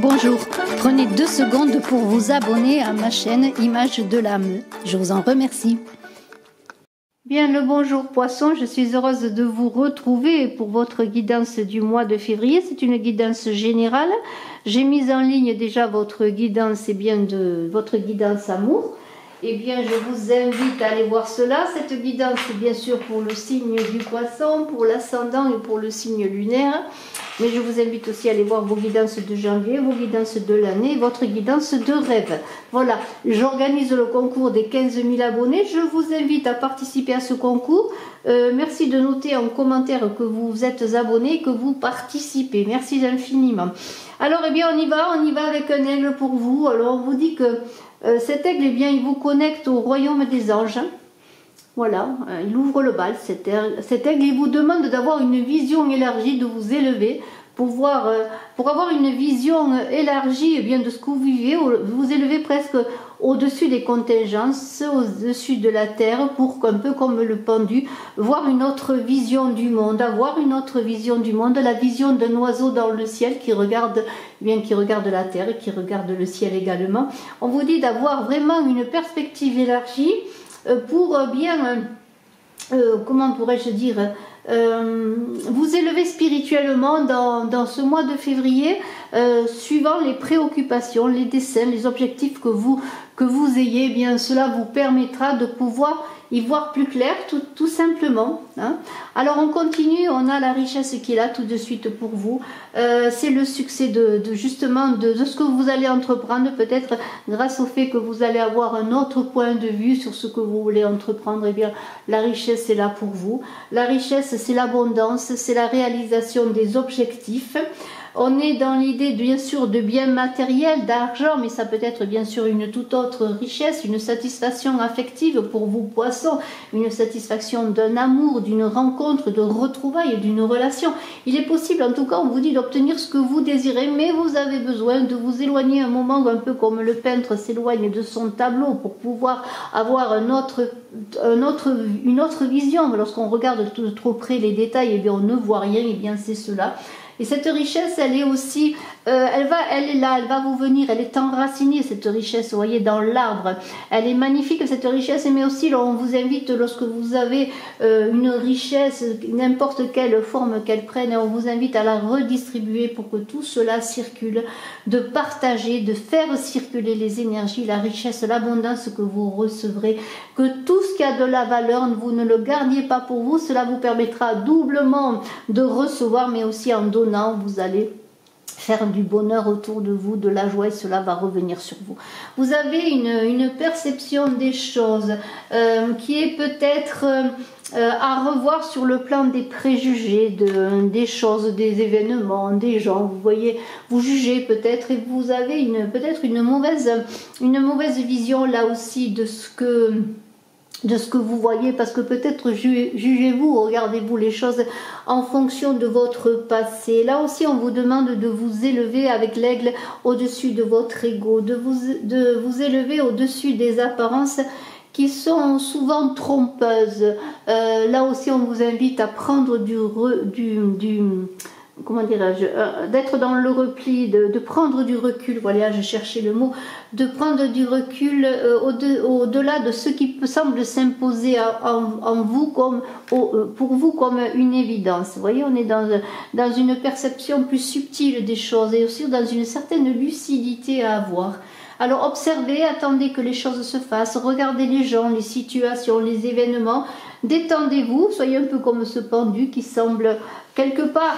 Bonjour, prenez 2 secondes pour vous abonner à ma chaîne Images de l'âme. Je vous en remercie. Bien le bonjour Poisson, je suis heureuse de vous retrouver pour votre guidance du mois de février. C'est une guidance générale. J'ai mis en ligne déjà votre guidance votre guidance amour. Eh bien, je vous invite à aller voir cela. Cette guidance est bien sûr pour le signe du Poisson, pour l'ascendant et pour le signe lunaire. Mais je vous invite aussi à aller voir vos guidances de janvier, vos guidances de l'année, votre guidance de rêve. Voilà, j'organise le concours des 15 000 abonnés. Je vous invite à participer à ce concours. Merci de noter en commentaire que vous êtes abonné, que vous participez. Merci infiniment. Alors, eh bien, on y va avec un aigle pour vous. Alors, on vous dit que cet aigle, eh bien, il vous connecte au royaume des anges. Voilà, il ouvre le bal, cet aigle, il vous demande d'avoir une vision élargie, de vous élever, pour avoir une vision élargie eh bien, de ce que vous vivez, vous élevez presque au-dessus des contingences, au-dessus de la terre, pour un peu comme le pendu, voir une autre vision du monde, avoir une autre vision du monde, la vision d'un oiseau dans le ciel qui regarde, eh bien, qui regarde la terre et qui regarde le ciel également. On vous dit d'avoir vraiment une perspective élargie, pour bien, comment pourrais-je dire, vous élever spirituellement dans ce mois de février, suivant les préoccupations, les desseins, les objectifs que vous ayez. Eh bien, cela vous permettra de pouvoir y voir plus clair, tout simplement. Hein. Alors, on continue, on a la richesse qui est là tout de suite pour vous. C'est le succès justement de ce que vous allez entreprendre, peut-être grâce au fait que vous allez avoir un autre point de vue sur ce que vous voulez entreprendre. Eh bien, la richesse est là pour vous. La richesse, c'est l'abondance, c'est la réalisation des objectifs. On est dans l'idée, bien sûr, de biens matériels, d'argent, mais ça peut être bien sûr une toute autre richesse, une satisfaction affective pour vous, Poissons, une satisfaction d'un amour, d'une rencontre, de retrouvailles, d'une relation. Il est possible, en tout cas, on vous dit d'obtenir ce que vous désirez, mais vous avez besoin de vous éloigner un moment, un peu comme le peintre s'éloigne de son tableau, pour pouvoir avoir une autre vision. Lorsqu'on regarde de trop près les détails, eh bien, on ne voit rien, et bien c'est cela. Et cette richesse, elle est aussi, elle est là, elle va vous venir, elle est enracinée, cette richesse, vous voyez, dans l'arbre. Elle est magnifique, cette richesse, mais aussi, on vous invite, lorsque vous avez une richesse, n'importe quelle forme qu'elle prenne, on vous invite à la redistribuer pour que tout cela circule, de partager, de faire circuler les énergies, la richesse, l'abondance que vous recevrez, que tout ce qui a de la valeur, vous ne le gardiez pas pour vous, cela vous permettra doublement de recevoir, mais aussi en donnant. Vous allez faire du bonheur autour de vous, de la joie, et cela va revenir sur vous. Vous avez une perception des choses qui est peut-être à revoir sur le plan des préjugés, des choses, des événements, des gens. Vous voyez, vous jugez peut-être, et vous avez peut-être une mauvaise vision là aussi de ce que vous voyez, parce que peut-être jugez-vous, regardez-vous les choses en fonction de votre passé. Là aussi, on vous demande de vous élever avec l'aigle au-dessus de votre ego, de vous élever au-dessus des apparences qui sont souvent trompeuses. Là aussi, on vous invite à prendre comment dirais-je, d'être dans le repli, de prendre du recul, voilà, je cherchais le mot, de prendre du recul au-delà de ce qui semble s'imposer en vous pour vous comme une évidence. Vous voyez, on est dans une perception plus subtile des choses et aussi dans une certaine lucidité à avoir. Alors observez, attendez que les choses se fassent, regardez les gens, les situations, les événements, détendez-vous, soyez un peu comme ce pendu qui semble quelque part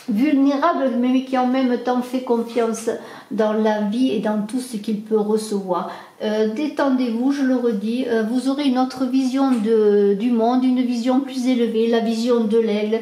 vulnérable, mais qui en même temps fait confiance dans la vie et dans tout ce qu'il peut recevoir. Détendez-vous, je le redis, vous aurez une autre vision du monde, une vision plus élevée, la vision de l'aigle.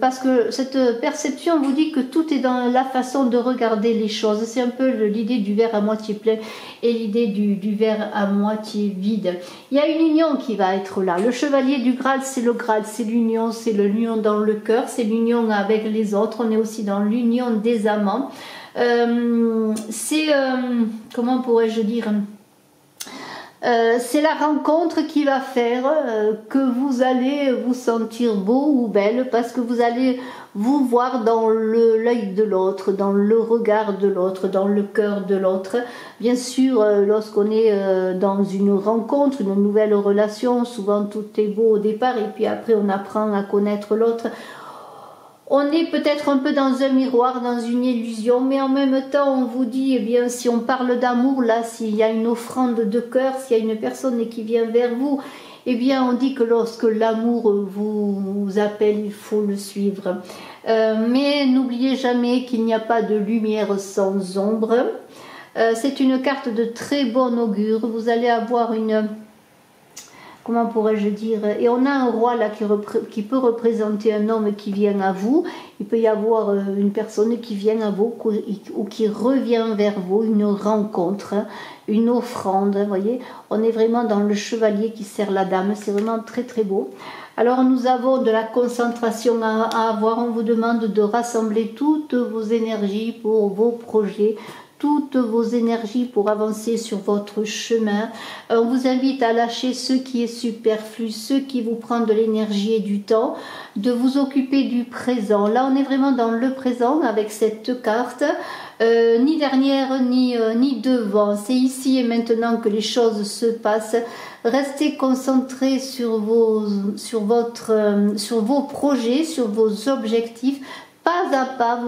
Parce que cette perception vous dit que tout est dans la façon de regarder les choses. C'est un peu l'idée du verre à moitié plein et l'idée du verre à moitié vide. Il y a une union qui va être là. Le chevalier du Graal, c'est le Graal, c'est l'union dans le cœur, c'est l'union avec les autres. On est aussi dans l'union des amants. Comment pourrais-je dire, C'est la rencontre qui va faire que vous allez vous sentir beau ou belle, parce que vous allez vous voir dans l'œil de l'autre, dans le regard de l'autre, dans le cœur de l'autre. Bien sûr, lorsqu'on est dans une rencontre, une nouvelle relation, souvent tout est beau au départ et puis après on apprend à connaître l'autre. On est peut-être un peu dans un miroir, dans une illusion, mais en même temps, on vous dit, eh bien, si on parle d'amour, là, s'il y a une offrande de cœur, s'il y a une personne qui vient vers vous, eh bien, on dit que lorsque l'amour vous appelle, il faut le suivre. Mais n'oubliez jamais qu'il n'y a pas de lumière sans ombre. C'est une carte de très bon augure. Vous allez avoir une... Comment pourrais-je dire? Et on a un roi là qui peut représenter un homme qui vient à vous. Il peut y avoir une personne qui vient à vous ou qui revient vers vous, une rencontre, une offrande. Vous voyez, on est vraiment dans le chevalier qui sert la dame. C'est vraiment très très beau. Alors nous avons de la concentration à avoir. On vous demande de rassembler toutes vos énergies pour vos projets, toutes vos énergies pour avancer sur votre chemin. On vous invite à lâcher ce qui est superflu, ce qui vous prend de l'énergie et du temps, de vous occuper du présent. Là, on est vraiment dans le présent avec cette carte, ni derrière ni devant. C'est ici et maintenant que les choses se passent. Restez concentrés sur vos projets, sur vos objectifs. Pas à pas,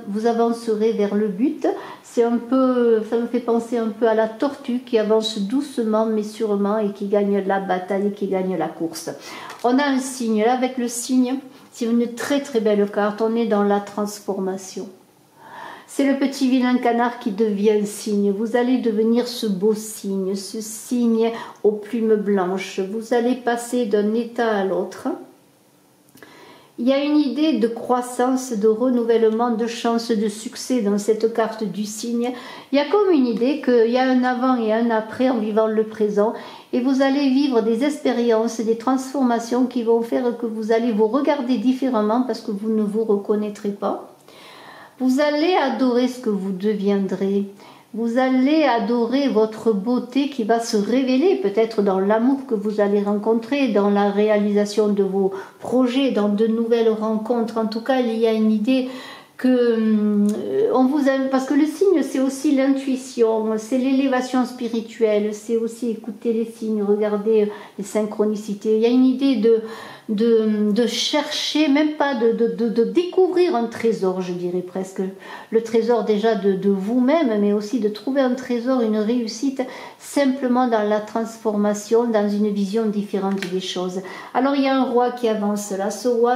vous avancerez vers le but. C'est un peu, ça me fait penser un peu à la tortue qui avance doucement mais sûrement et qui gagne la bataille, qui gagne la course. On a un signe, là avec le signe, c'est une très très belle carte, on est dans la transformation. C'est le petit vilain canard qui devient signe. Vous allez devenir ce beau signe, ce signe aux plumes blanches. Vous allez passer d'un état à l'autre. Il y a une idée de croissance, de renouvellement, de chance, de succès dans cette carte du signe. Il y a comme une idée qu'il y a un avant et un après en vivant le présent. Et vous allez vivre des expériences, des transformations qui vont faire que vous allez vous regarder différemment parce que vous ne vous reconnaîtrez pas. Vous allez adorer ce que vous deviendrez. Vous allez adorer votre beauté qui va se révéler peut-être dans l'amour que vous allez rencontrer, dans la réalisation de vos projets, dans de nouvelles rencontres. En tout cas, il y a une idée que on vous aime, parce que le signe, c'est aussi l'intuition, c'est l'élévation spirituelle, c'est aussi écouter les signes, regarder les synchronicités. Il y a une idée de chercher, même pas de découvrir un trésor, je dirais presque. Le trésor déjà de vous-même, mais aussi de trouver un trésor, une réussite, simplement dans la transformation, dans une vision différente des choses. Alors il y a un roi qui avance là. Ce roi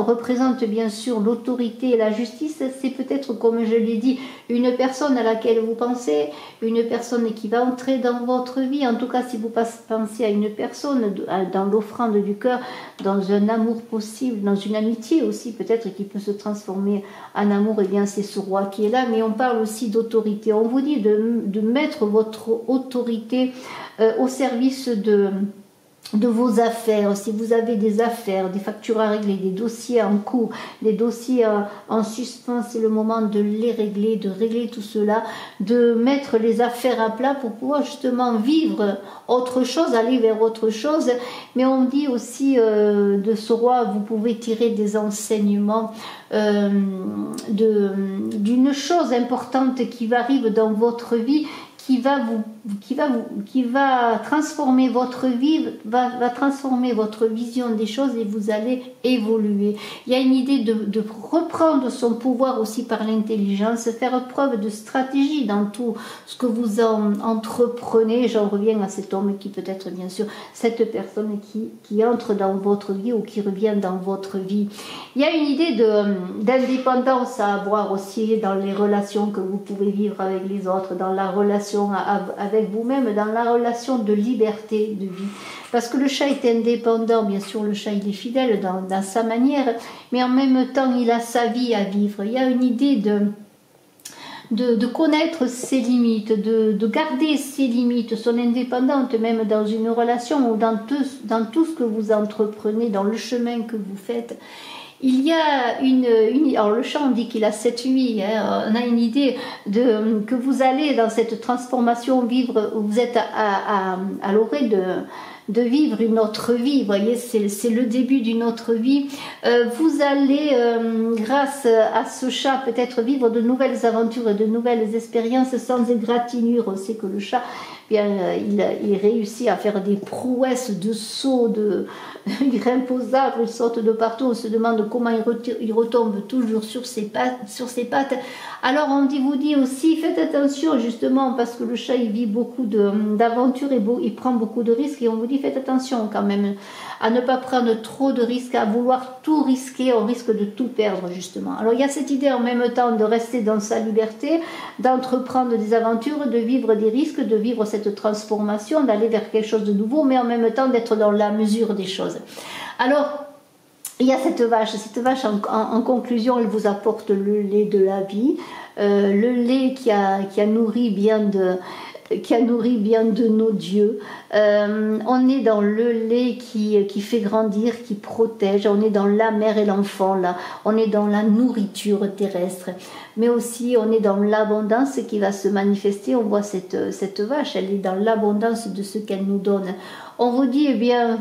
représente bien sûr l'autorité et la justice. C'est peut-être, comme je l'ai dit, une personne à laquelle vous pensez, une personne qui va entrer dans votre vie. En tout cas, si vous pensez à une personne, dans l'offrande du cœur, dans un amour possible, dans une amitié aussi peut-être qui peut se transformer en amour, et bien c'est ce roi qui est là. Mais on parle aussi d'autorité. On vous dit de mettre votre autorité au service de vos affaires. Si vous avez des affaires, des factures à régler, des dossiers en cours, des dossiers en suspens, c'est le moment de les régler, de régler tout cela, de mettre les affaires à plat pour pouvoir justement vivre autre chose, aller vers autre chose. Mais on dit aussi de ce roi, vous pouvez tirer des enseignements d'une chose importante qui va arriver dans votre vie, qui va transformer votre vie, va transformer votre vision des choses, et vous allez évoluer. Il y a une idée de reprendre son pouvoir aussi par l'intelligence, faire preuve de stratégie dans tout ce que vous entreprenez. J'en reviens à cet homme qui peut être bien sûr cette personne qui entre dans votre vie ou qui revient dans votre vie. Il y a une idée d'indépendance à avoir aussi dans les relations que vous pouvez vivre avec les autres, dans la relation avec vous-même, dans la relation de liberté de vie. Parce que le chat est indépendant, bien sûr le chat il est fidèle dans sa manière, mais en même temps il a sa vie à vivre. Il y a une idée de connaître ses limites, de garder ses limites, son indépendance, même dans une relation ou dans tout ce que vous entreprenez, dans le chemin que vous faites. Il y a alors le chat, on dit qu'il a 7 vies, hein, on a une idée que vous allez dans cette transformation vivre, vous êtes à l'orée de vivre une autre vie, vous voyez, c'est le début d'une autre vie. Vous allez, grâce à ce chat, peut-être vivre de nouvelles aventures et de nouvelles expériences sans égratignure. On sait que le chat, bien, il réussit à faire des prouesses de sauts, il grimpe aux arbres, il saute de partout, on se demande comment il retombe toujours sur ses pattes. Alors on vous dit aussi, faites attention justement, parce que le chat il vit beaucoup d'aventures et il prend beaucoup de risques, et on vous dit faites attention quand même à ne pas prendre trop de risques, à vouloir tout risquer, on risque de tout perdre justement. Alors il y a cette idée en même temps de rester dans sa liberté, d'entreprendre des aventures, de vivre des risques, de vivre cette transformation, d'aller vers quelque chose de nouveau, mais en même temps d'être dans la mesure des choses. Alors, il y a cette vache en conclusion, elle vous apporte le lait de la vie, le lait qui a nourri bien de nos dieux. On est dans le lait qui fait grandir, qui protège, on est dans la mère et l'enfant là, on est dans la nourriture terrestre, mais aussi on est dans l'abondance qui va se manifester. On voit cette vache, elle est dans l'abondance de ce qu'elle nous donne. On vous dit, eh bien,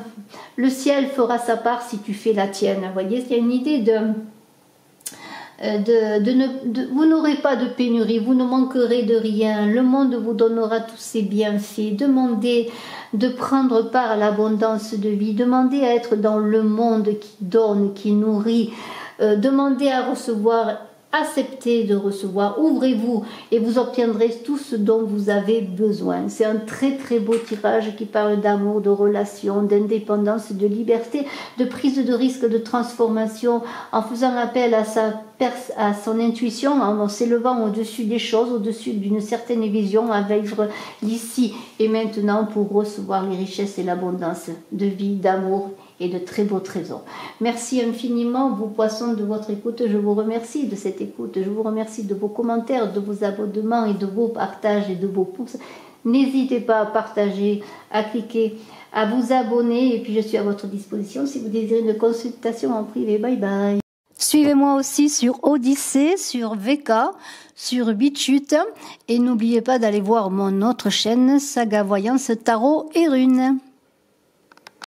le ciel fera sa part si tu fais la tienne. Vous voyez, il y a une idée vous n'aurez pas de pénurie, vous ne manquerez de rien, le monde vous donnera tous ses bienfaits. Demandez de prendre part à l'abondance de vie, demandez à être dans le monde qui donne, qui nourrit, demandez à recevoir, acceptez de recevoir, ouvrez-vous et vous obtiendrez tout ce dont vous avez besoin. C'est un très très beau tirage qui parle d'amour, de relations, d'indépendance, de liberté, de prise de risque, de transformation, en faisant appel à son intuition, en s'élevant au-dessus des choses, au-dessus d'une certaine vision, à vivre l'ici et maintenant pour recevoir les richesses et l'abondance de vie, d'amour et de très beaux trésors. Merci infiniment, vous poissons, de votre écoute. Je vous remercie de cette écoute. Je vous remercie de vos commentaires, de vos abonnements et de vos partages et de vos pouces. N'hésitez pas à partager, à cliquer, à vous abonner. Et puis je suis à votre disposition si vous désirez une consultation en privé. Bye bye. Suivez-moi aussi sur Odyssée, sur VK, sur BitChute. Et n'oubliez pas d'aller voir mon autre chaîne, Saga Voyance, Tarot et Runes.